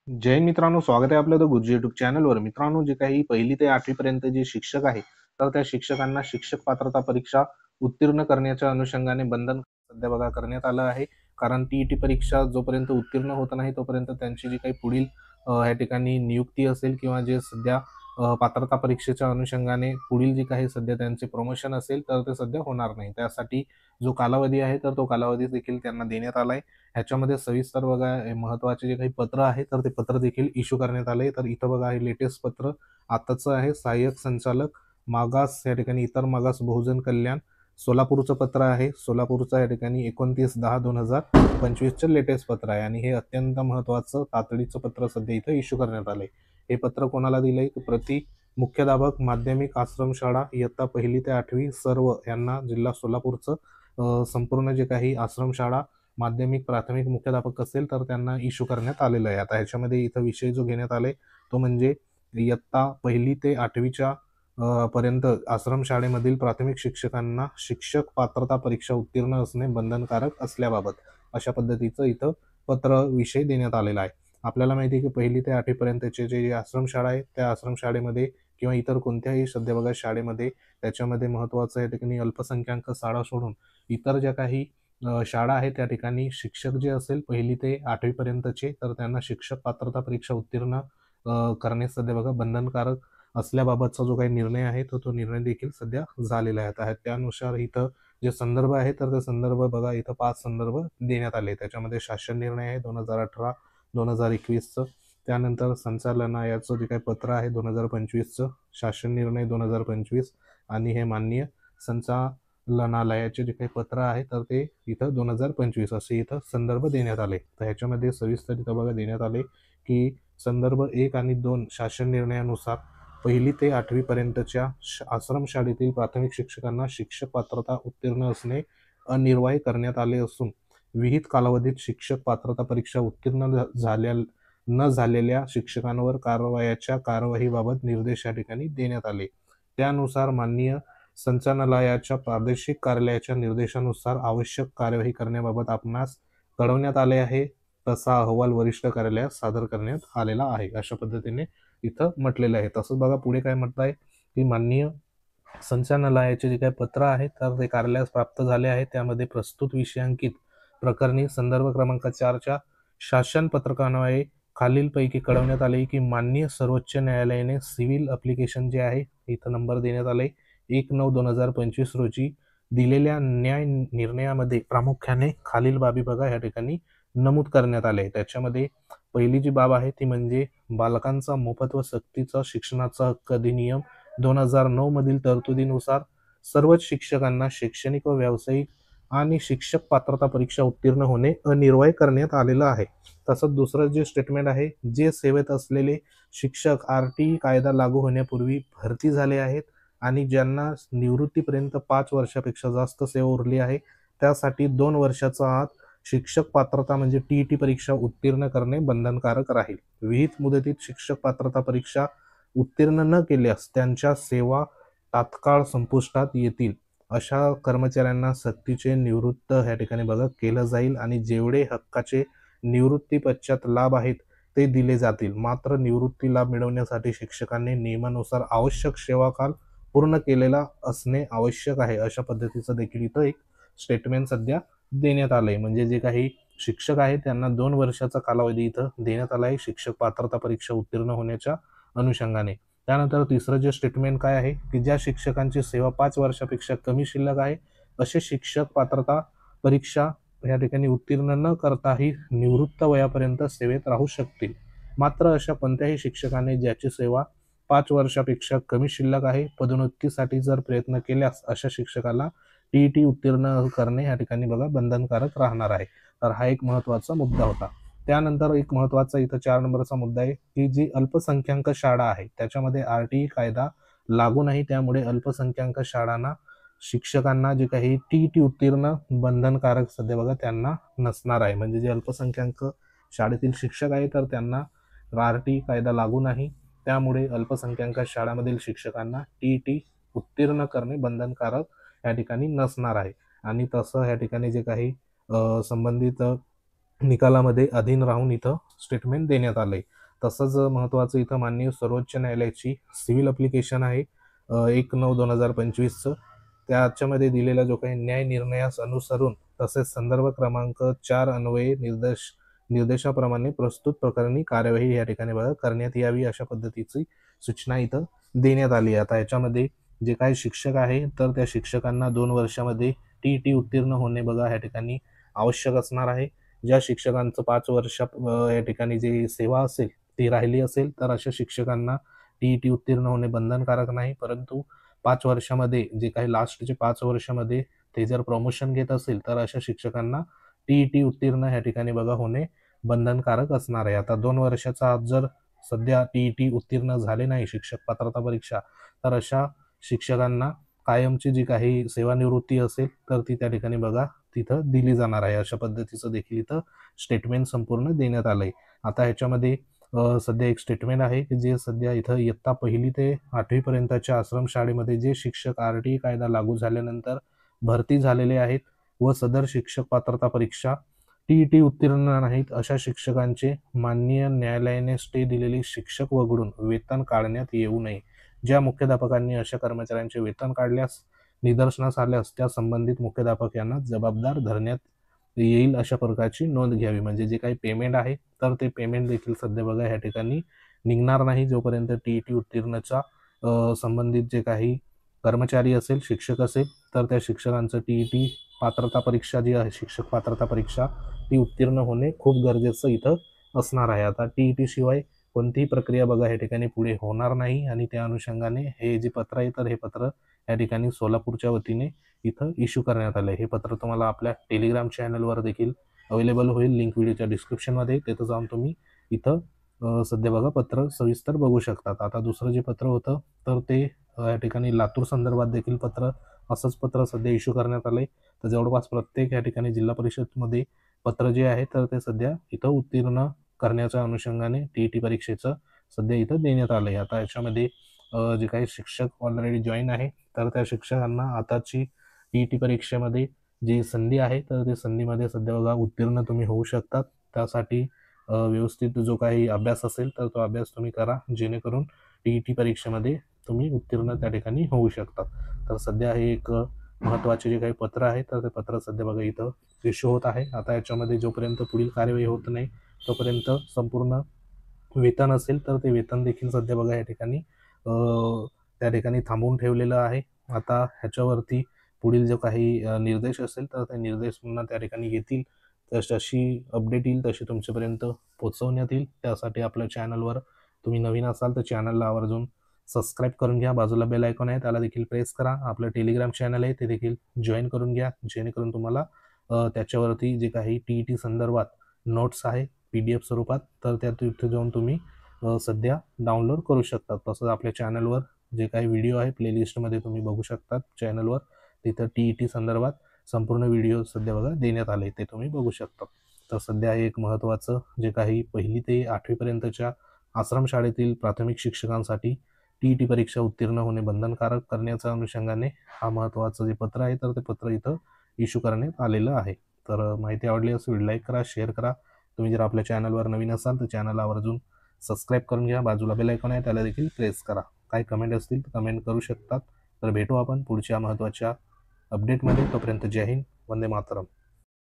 जय मित्रांनो, स्वागत आहे आपलं द गुरुजी युट्यूब चॅनलवर. मित्रांनो, जे काही 1ली ते 8वी पर्यंत जे शिक्षक आहे, तर त्या शिक्षकांना शिक्षक पात्रता परीक्षा उत्तीर्ण करण्याच्या अनुषंगाने बंधन सध्या बघा करण्यात आलं आहे. कारण टी-ई-टी परीक्षा जोपर्यंत उत्तीर्ण होत नाही, तोपर्यंत त्यांची जी काही पुढील या ठिकाणी नियुक्ती असेल किंवा जे सध्या पात्रता परीक्षेच्या अनुषंगाने पुढील जे काही सध्या त्यांचे प्रमोशन असेल, तर ते सध्या होणार नाही. त्यासाठी जो कालावधी आहे, तर तो कालावधी देखील त्यांना देण्यात आला आहे. ह्याच्यामध्ये सविस्तर बघा महत्त्वाचे जे काही पत्र आहे तर ते पत्र देखील इश्यू करण्यात आले. तर इथं बघा हे लेटेस्ट पत्र आताचं आहे. सहाय्यक संचालक मागास या ठिकाणी इतर मागास बहुजन कल्याण सोलापूरचं पत्र आहे. सोलापूरचं या ठिकाणी 29/10/2025चं लेटेस्ट पत्र आहे आणि हे अत्यंत महत्त्वाचं तातडीचं पत्र सध्या इथं इश्यू करण्यात आलंय. हे पत्र कोणाला दिलंय? प्रति मुख्याध्यापक माध्यमिक आश्रमशाळा इयत्ता 1ली ते 8वी सर्व यांना जिल्हा सोलापूरचं संपूर्ण जे काही आश्रमशाळा माध्यमिक प्राथमिक मुख्याध्यापक असेल तर त्यांना इश्यू करण्यात आलेलं आहे. आता ह्याच्यामध्ये इथं विषय जो घेण्यात आले तो म्हणजे इयत्ता 1ली ते 8वीच्या पर्यंत आश्रमशाळेमधील प्राथमिक शिक्षकांना शिक्षक पात्रता परीक्षा उत्तीर्ण असणे बंधनकारक असल्याबाबत अशा पद्धतीचं इथं पत्र विषय देण्यात आलेला आहे. आपल्याला माहिती आहे की 1ली ते 8वी पर्यंतचे जे आश्रमशाळा आहे त्या आश्रमशाळेमध्ये किंवा इतर कोणत्याही सध्या बघा शाळेमध्ये त्याच्यामध्ये महत्त्वाचं या ठिकाणी अल्पसंख्याक शाळा सोडून इतर ज्या काही शाळा आहे त्या ठिकाणी शिक्षक जे असेल 1ली ते 8वी पर्यंतचे तर त्यांना शिक्षक पात्रता परीक्षा उत्तीर्ण करणे सध्या बघा बंधनकारक असल्याबाबतचा जो काही निर्णय आहे तो निर्णय देखील सध्या झालेला आहे. आता त्यानुसार इथं जे संदर्भ आहे तर ते संदर्भ बघा इथं 5 संदर्भ देण्यात आले. त्याच्यामध्ये शासन निर्णय आहे 2018-2021चं. त्यानंतर संचालनालयाचं जे काही पत्र आहे 2025चं, शासन निर्णय 2025 आणि हे माननीय संचालनालयाचे जे काही पत्र आहे तर ते इथं 2025 असे इथं संदर्भ देण्यात आले. तर ह्याच्यामध्ये सविस्तर इथं बघा देण्यात आले की संदर्भ 1 आणि 2 शासन निर्णयानुसार 1ली ते 8वी पर्यंतच्या आश्रमशाळेतील प्राथमिक शिक्षकांना शिक्षक पात्रता उत्तीर्ण असणे अनिवार्य करण्यात आले असून विहित कालावधीत शिक्षक पात्रता परीक्षा उत्तीर्ण न झालेल्या शिक्षकांवर कार्यवाहीबाबत निर्देश या ठिकाणी देण्यात आले. त्यानुसार माननीय संचालनालयाच्या प्रादेशिक कार्यालयाच्या निर्देशानुसार आवश्यक कार्यवाही करण्याबाबत आपणास कळवण्यात आले आहे. तसा अहवाल वरिष्ठ कार्यालयास सादर करण्यात आलेला आहे. अशा पद्धतीने इथं म्हटलेलं आहे. तसंच बघा पुढे काय म्हटलं आहे की माननीय संचालनालयाचे जे काही पत्र आहे तर ते कार्यालयास प्राप्त झाले आहे. त्यामध्ये प्रस्तुत विषयांकित प्रकरणी संदर्भ क्रमांक 4च्या शासन पत्रकान्वये खालीलपैकी कळवण्यात आले की माननीय सर्वोच्च न्यायालयाने सिव्हिल अप्लिकेशन जे आहे इथं नंबर देण्यात आले 1/9/2025 रोजी दिलेल्या न्याय निर्णयामध्ये प्रामुख्याने खालील बाबी बघा या ठिकाणी नमूद करण्यात आले. त्याच्यामध्ये पहिली जी बाब आहे ती म्हणजे बालकांचा मोफत व सक्तीचा शिक्षणाचा हक्क अधिनियम 2009 मधील तरतुदीनुसार सर्वच शिक्षकांना शैक्षणिक व व्यावसायिक आणि शिक्षक पात्रता परीक्षा उत्तीर्ण होणे अनिवार्य करण्यात आलेलं आहे. तसंच दुसरं जे स्टेटमेंट आहे जे सेवेत असलेले शिक्षक RTI कायदा लागू होण्यापूर्वी भरती झाले आहेत आणि ज्यांना निवृत्तीपर्यंत 5 वर्षापेक्षा जास्त सेवा उरली आहे त्यासाठी 2 वर्षाचा आत शिक्षक पात्रता म्हणजे टी-ई-टी परीक्षा उत्तीर्ण करणे बंधनकारक राहील. विहित मुदतीत शिक्षक पात्रता परीक्षा उत्तीर्ण न केल्यास त्यांच्या सेवा तात्काळ संपुष्टात येतील. अशा कर्मचाऱ्यांना सक्तीचे निवृत्त या ठिकाणी बघा केलं जाईल आणि जेवढे हक्काचे निवृत्ती पश्चात लाभ आहेत ते दिले जातील. मात्र निवृत्ती लाभ मिळवण्यासाठी शिक्षकांनी नियमानुसार आवश्यक सेवाकाल पूर्ण केलेला असणे आवश्यक आहे. अशा पद्धतीचं देखील इथं एक स्टेटमेंट सध्या देण्यात आलंय. म्हणजे जे काही शिक्षक आहेत त्यांना 2 वर्षाचा कालावधी इथं देण्यात आला आहे शिक्षक पात्रता परीक्षा उत्तीर्ण होण्याच्या अनुषंगाने. त्यानंतर तिसरं जे स्टेटमेंट काय आहे की ज्या शिक्षकांची सेवा 5 वर्षापेक्षा कमी शिल्लक आहे असे शिक्षक पात्रता परीक्षा या ठिकाणी उत्तीर्ण न करताही निवृत्त वयापर्यंत सेवेत राहू शकतील. मात्र अशा कोणत्याही शिक्षकाने ज्याची सेवा 5 वर्षापेक्षा कमी शिल्लक आहे पदोन्नतीसाठी जर प्रयत्न केल्यास अशा शिक्षकाला टी-ई-टी उत्तीर्ण करणे या ठिकाणी बघा बंधनकारक राहणार आहे. तर हा एक महत्त्वाचा मुद्दा होता. त्यानंतर एक महत्त्वाचा इथं 4 नंबरचा मुद्दा आहे की जी अल्पसंख्याक शाळा आहे त्याच्यामध्ये RTI कायदा लागू नाही. त्यामुळे अल्पसंख्याक शाळांना शिक्षकांना जे काही टी-ई-टी उत्तीर्ण बंधनकारक सध्या बघा त्यांना नसणार आहे. म्हणजे जे अल्पसंख्याक शाळेतील शिक्षक आहे तर त्यांना RTI कायदा लागू नाही. त्यामुळे अल्पसंख्याक शाळांमधील शिक्षकांना टी-ई-टी उत्तीर्ण करणे बंधनकारक या ठिकाणी नसणार आहे. आणि तसं या ठिकाणी जे काही संबंधित निकालामध्ये अधीन राहून इथं स्टेटमेंट देण्यात आलंय. तसंच महत्त्वाचं इथं माननीय सर्वोच्च न्यायालयाची सिव्हिल ॲप्लिकेशन आहे 1/9/2025चं. त्याच्यामध्ये दिलेला जो काही न्याय निर्णयास अनुसरून तसेच संदर्भ क्रमांक 4 अन्वये निर्देशाप्रमाणे प्रस्तुत प्रकरणी कार्यवाही या ठिकाणी बघा करण्यात यावी अशा पद्धतीची सूचना इथं देण्यात आली. आता याच्यामध्ये जे काही शिक्षक आहे तर त्या शिक्षकांना 2 वर्षामध्ये TET उत्तीर्ण होणे बघा या ठिकाणी आवश्यक असणार आहे. ज्या शिक्षकांचं 5 वर्ष या ठिकाणी जी सेवा असेल ती राहिली असेल तर अशा शिक्षकांना TET उत्तीर्ण होणे बंधनकारक नाही, परंतु 5 वर्षामध्ये जे काही लास्टचे 5 वर्षामध्ये ते जर प्रमोशन घेत असेल तर अशा शिक्षकांना TET उत्तीर्ण या ठिकाणी बघा होणे बंधनकारक असणार आहे. आता 2 वर्षाचा आत जर सध्या TET उत्तीर्ण झाले नाही शिक्षक पात्रता परीक्षा तर अशा शिक्षकांना कायमची जी काही सेवानिवृत्ती असेल तर ती त्या ठिकाणी बघा तिथं दिली जाणार आहे. अशा पद्धतीचं देखील इथं स्टेटमेंट संपूर्ण देण्यात आलंय. आता ह्याच्यामध्ये सध्या एक स्टेटमेंट आहे की जे सध्या इथं इयत्ता 1ली ते 8वी पर्यंतच्या आश्रमशाळेमध्ये जे शिक्षक RTI कायदा लागू झाल्यानंतर भरती झालेले आहेत व सदर शिक्षक पात्रता परीक्षा TET उत्तीर्ण नाहीत अशा शिक्षकांचे माननीय न्यायालयाने स्टे दिलेली शिक्षक वगळून वेतन काढण्यात येऊ नये. ज्या मुख्याध्यापकांनी अशा कर्मचाऱ्यांचे वेतन काढल्यास निदर्शनास आल्यास त्या संबंधित मुख्याध्यापक यांना जबाबदार धरण्यात येईल अशा प्रकारची नोंद घ्यावी. म्हणजे जे काही पेमेंट आहे तर ते पेमेंट देखील सध्या बघा या ठिकाणी निघणार नाही जोपर्यंत TET उत्तीर्णचा संबंधित जे काही कर्मचारी असेल शिक्षक असेल तर त्या शिक्षकांचं TET पात्रता परीक्षा जी आहे शिक्षक पात्रता परीक्षा ती उत्तीर्ण होणे खूप गरजेचं इथं असणार आहे. आता TET शिवाय कोणतीही प्रक्रिया बघा या ठिकाणी पुढे होणार नाही आणि त्या अनुषंगाने हे जे पत्र आहे तर हे पत्र या ठिकाणी सोलापूरच्या वतीने इथं इश्यू करण्यात आलं. हे पत्र तुम्हाला आपल्या टेलिग्राम चॅनलवर देखील अवेलेबल होईल. लिंक व्हिडिओच्या डिस्क्रिप्शनमध्ये तिथं जाऊन तुम्ही इथं सध्या बघा पत्र सविस्तर बघू शकतात. आता दुसरं जे पत्र होतं तर ते या ठिकाणी लातूर संदर्भात देखील पत्र असंच पत्र सध्या इश्यू करण्यात आलंय. तर जवळपास प्रत्येक या ठिकाणी जिल्हा परिषदमध्ये पत्र जे आहे तर ते सध्या इथं उत्तीर्ण करण्याच्या अनुषंगाने TET परीक्षेचं सध्या इथं देण्यात आलंय. आता याच्यामध्ये जे काही शिक्षक ऑलरेडी जॉईन आहे तर त्या शिक्षकांना आताची TET परीक्षेमध्ये जी संधी आहे तर त्या संधीमध्ये सध्या बघा उत्तीर्ण तुम्ही होऊ शकतात. त्यासाठी व्यवस्थित जो काही अभ्यास असेल तर तो अभ्यास तुम्ही करा जेणेकरून TET परीक्षेमध्ये तुम्ही उत्तीर्ण त्या ठिकाणी होऊ शकतात. तर सध्या हे एक महत्त्वाचे जे काही पत्र आहे तर ते पत्र सध्या बघा इथं इश्यू होत आहे. आता याच्यामध्ये जोपर्यंत पुढील कार्यवाही होत नाही तोपर्यंत संपूर्ण वेतन असेल तर ते वेतन देखील सध्या बघा या ठिकाणी त्या ठिकाणी थांबवून ठेवलेलं आहे. आता ह्याच्यावरती पुढील जो काही निर्देश असेल तर ते निर्देश पुन्हा त्या ठिकाणी येतील. जशी अपडेट येईल तशी तुमच्यापर्यंत पोहोचवण्यात येईल. त्यासाठी आपल्या चॅनलवर तुम्ही नवीन असाल तर चॅनलला आवर्जून सबस्क्राईब करून घ्या. बाजूला बेल आयकॉन आहे त्याला देखील प्रेस करा. आपलं टेलिग्राम चॅनल आहे ते देखील जॉईन करून घ्या जेणेकरून तुम्हाला त्याच्यावरती जे काही TET संदर्भात नोट्स आहे PDF स्वरूपात तर त्या तिथे जाऊन तुम्ही सध्या डाउनलोड करू शकता. तसंच आपल्या चॅनलवर जे काही व्हिडिओ आहे प्लेलिस्टमध्ये तुम्ही बघू शकतात चॅनलवर तिथं TET संदर्भात संपूर्ण व्हिडिओ सध्या बघा देण्यात आले ते तुम्ही बघू शकता. तर सध्या एक महत्त्वाचं जे काही 1ली ते 8वी पर्यंतच्या आश्रमशाळेतील प्राथमिक शिक्षकांसाठी TET परीक्षा उत्तीर्ण होणे बंधनकारक करण्याच्या अनुषंगाने हा महत्त्वाचं जे पत्र आहे तर ते पत्र इथं इश्यू करण्यात आलेलं आहे. तर माहिती आवडली असेल लाईक करा, शेअर करा. तुम्ही जर आपल्या चॅनलवर नवीन असाल तर चॅनलला आवर्जून सबस्क्राईब करून घ्या. बाजूला बेल आयकॉन आहे त्याला देखील प्रेस करा. काही कमेंट असतील तर कमेंट करू शकतात. तर भेटू आपण पुढच्या महत्त्वाच्या अपडेटमध्ये. तोपर्यंत जय हिंद, वंदे मातरम.